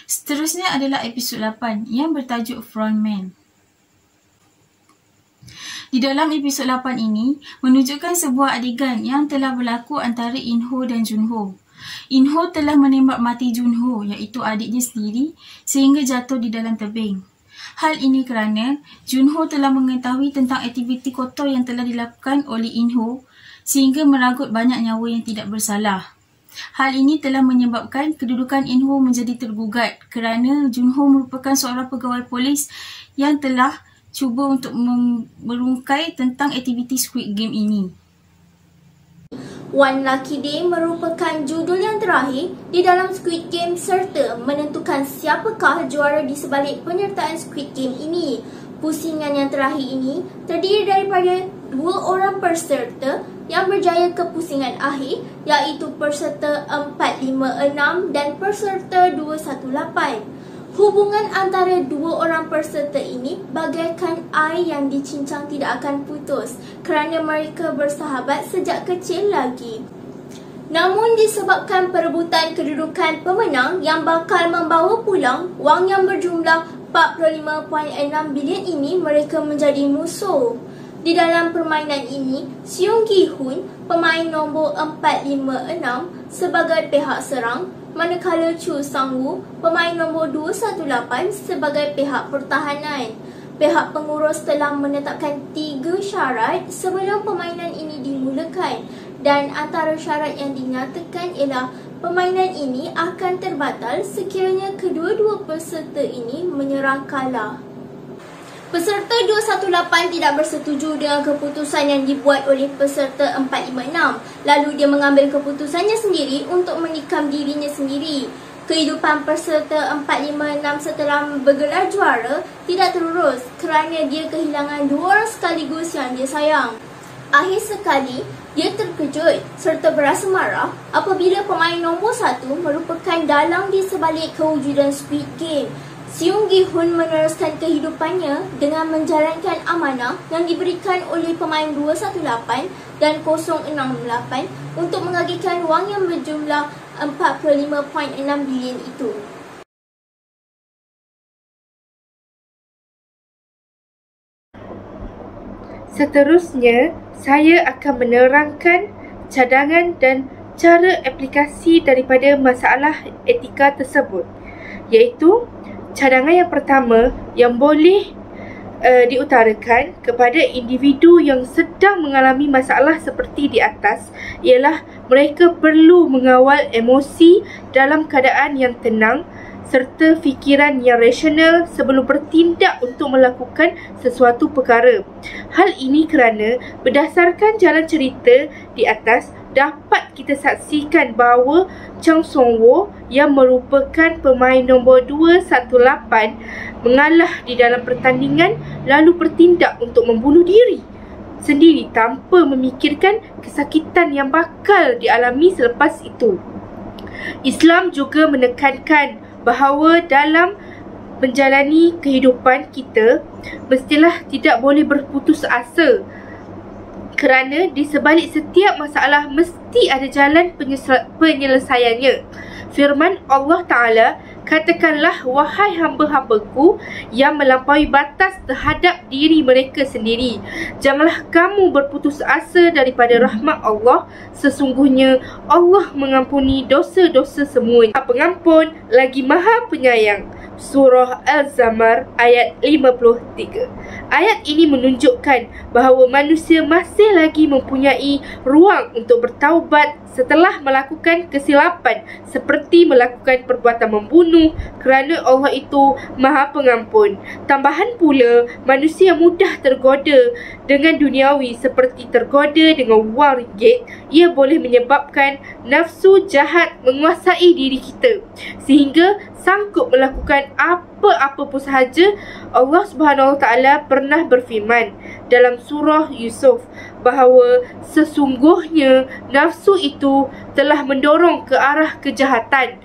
Seterusnya adalah episod 8 yang bertajuk Frontman. Di dalam episod 8 ini menunjukkan sebuah adegan yang telah berlaku antara In-ho dan Jun-ho. In-ho telah menembak mati Jun-ho, iaitu adiknya sendiri, sehingga jatuh di dalam tebing. Hal ini kerana Jun-ho telah mengetahui tentang aktiviti kotor yang telah dilakukan oleh In-ho sehingga meragut banyak nyawa yang tidak bersalah. Hal ini telah menyebabkan kedudukan In-ho menjadi tergugat kerana Jun-ho merupakan seorang pegawai polis yang telah cuba untuk merungkai tentang aktiviti Squid Game ini. One Lucky Day merupakan judul yang terakhir di dalam Squid Game serta menentukan siapakah juara di sebalik penyertaan Squid Game ini. Pusingan yang terakhir ini terdiri daripada 2 orang peserta yang berjaya ke pusingan akhir, iaitu peserta 456 dan peserta 218. Hubungan antara 2 orang peserta ini bagaikan air yang dicincang tidak akan putus kerana mereka bersahabat sejak kecil lagi. Namun disebabkan perebutan kedudukan pemenang yang bakal membawa pulang wang yang berjumlah 45.6 bilion ini, mereka menjadi musuh. Di dalam permainan ini, Seung Gi-hun, pemain nombor 456 sebagai pihak serang, manakala Chu Sang-woo, pemain nombor 218 sebagai pihak pertahanan. Pihak pengurus telah menetapkan 3 syarat sebelum permainan ini dimulakan, dan antara syarat yang dinyatakan ialah permainan ini akan terbatal sekiranya kedua-dua peserta ini menyerang kalah. Peserta 218 tidak bersetuju dengan keputusan yang dibuat oleh peserta 456. Lalu dia mengambil keputusannya sendiri untuk menikam dirinya sendiri. Kehidupan peserta 456 setelah bergelar juara tidak terurus kerana dia kehilangan 2 orang sekaligus yang dia sayang. Akhir sekali, dia terkejut serta berasa marah apabila pemain nombor 1 merupakan dalang di sebalik kewujudan Squid Game. Seung Gi-hun meneruskan kehidupannya dengan menjalankan amanah yang diberikan oleh pemain 218 dan 068 untuk mengagihkan wang yang berjumlah 45.6 bilion itu. Seterusnya, saya akan menerangkan cadangan dan cara aplikasi daripada masalah etika tersebut, iaitu cadangan yang pertama yang boleh diutarakan kepada individu yang sedang mengalami masalah seperti di atas ialah mereka perlu mengawal emosi dalam keadaan yang tenang serta fikiran yang rasional sebelum bertindak untuk melakukan sesuatu perkara. Hal ini kerana berdasarkan jalan cerita di atas dapat kita saksikan bahawa Chang Song-woo yang merupakan pemain nombor 218 mengalah di dalam pertandingan lalu bertindak untuk membunuh diri sendiri tanpa memikirkan kesakitan yang bakal dialami selepas itu. Islam juga menekankan bahawa dalam menjalani kehidupan kita mestilah tidak boleh berputus asa kerana di sebalik setiap masalah mesti ada jalan penyelesaiannya. Firman Allah Ta'ala, katakanlah wahai hamba-hambaku yang melampaui batas terhadap diri mereka sendiri, janganlah kamu berputus asa daripada rahmat Allah. Sesungguhnya Allah mengampuni dosa-dosa semuanya, pengampun lagi maha penyayang. Surah Al-Zamar ayat 53. Ayat ini menunjukkan bahawa manusia masih lagi mempunyai ruang untuk bertaubat setelah melakukan kesilapan seperti melakukan perbuatan membunuh kerana Allah itu maha pengampun. Tambahan pula, manusia mudah tergoda dengan duniawi seperti tergoda dengan wang ringgit. Ia boleh menyebabkan nafsu jahat menguasai diri kita sehingga sanggup melakukan apa-apa pun sahaja. Allah Subhanahu Wa Taala pernah berfirman dalam surah Yusuf bahawa sesungguhnya nafsu itu telah mendorong ke arah kejahatan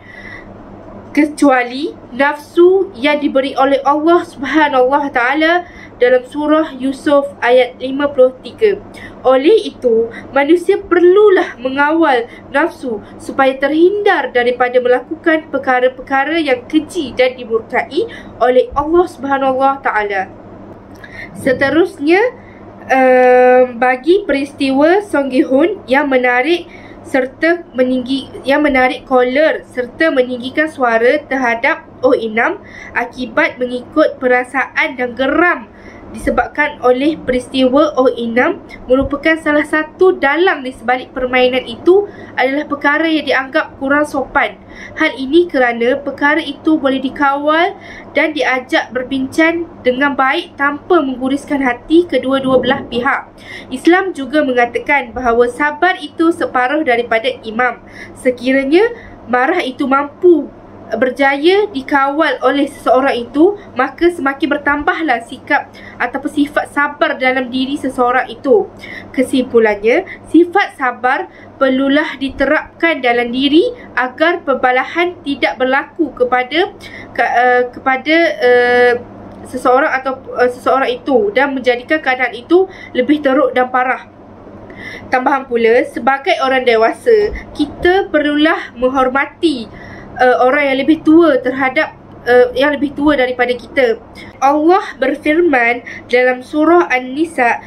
kecuali nafsu yang diberi oleh Allah Subhanahu Wa Taala dalam surah Yusuf ayat 53. Oleh itu, manusia perlulah mengawal nafsu supaya terhindar daripada melakukan perkara-perkara yang keji dan dimurkai oleh Allah Subhanahu Wa Taala. Seterusnya, bagi peristiwa Song Gi-hun yang menarik koler serta meninggikan suara terhadap Oh Inam akibat mengikut perasaan dan geram disebabkan oleh peristiwa Oh Inam merupakan salah satu dalang di sebalik permainan itu adalah perkara yang dianggap kurang sopan. Hal ini kerana perkara itu boleh dikawal dan diajak berbincang dengan baik tanpa mengguriskan hati kedua-dua belah pihak. Islam juga mengatakan bahawa sabar itu separuh daripada imam. Sekiranya marah itu mampu berjaya dikawal oleh seseorang itu, maka semakin bertambahlah sikap ataupun sifat sabar dalam diri seseorang itu. Kesimpulannya, sifat sabar perlulah diterapkan dalam diri agar perbalahan tidak berlaku kepada seseorang atau seseorang itu dan menjadikan keadaan itu lebih teruk dan parah. Tambahan pula, sebagai orang dewasa, kita perlulah menghormati orang yang lebih tua terhadap yang lebih tua daripada kita. Allah berfirman dalam surah An-Nisa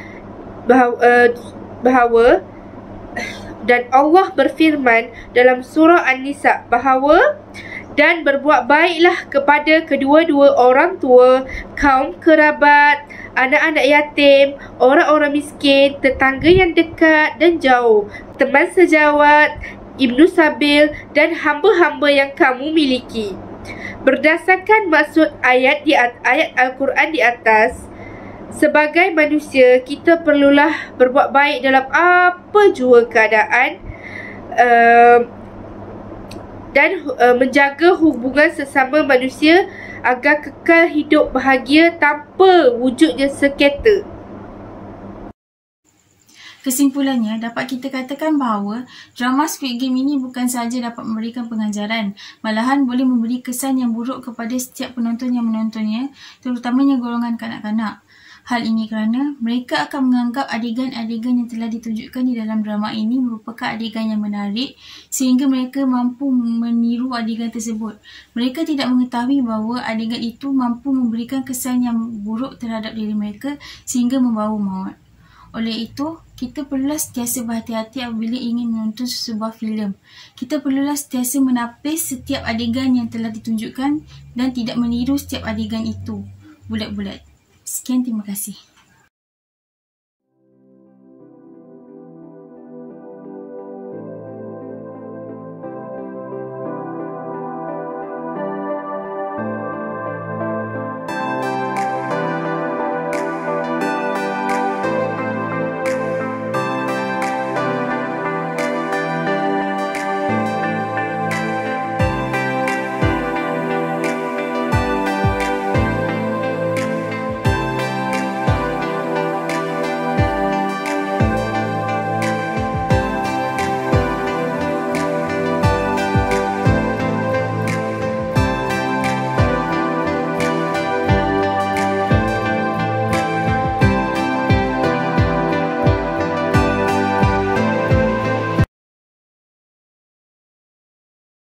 bahawa dan berbuat baiklah kepada kedua-dua orang tua, kaum kerabat, anak-anak yatim, orang-orang miskin, tetangga yang dekat dan jauh, teman sejawat, Ibnu Sabil dan hamba-hamba yang kamu miliki. Berdasarkan maksud ayat Al-Quran di atas, sebagai manusia kita perlulah berbuat baik dalam apa jua keadaan dan menjaga hubungan sesama manusia agar kekal hidup bahagia tanpa wujudnya sengketa. Kesimpulannya, dapat kita katakan bahawa drama Squid Game ini bukan sahaja dapat memberikan pengajaran, malahan boleh memberi kesan yang buruk kepada setiap penonton yang menontonnya, terutamanya golongan kanak-kanak. Hal ini kerana mereka akan menganggap adegan-adegan yang telah ditunjukkan di dalam drama ini merupakan adegan yang menarik sehingga mereka mampu meniru adegan tersebut. Mereka tidak mengetahui bahawa adegan itu mampu memberikan kesan yang buruk terhadap diri mereka sehingga membawa maut. Oleh itu, kita perlulah sentiasa berhati-hati apabila ingin menonton sebuah filem. Kita perlulah sentiasa menapis setiap adegan yang telah ditunjukkan dan tidak meniru setiap adegan itu bulat-bulat. Sekian, terima kasih.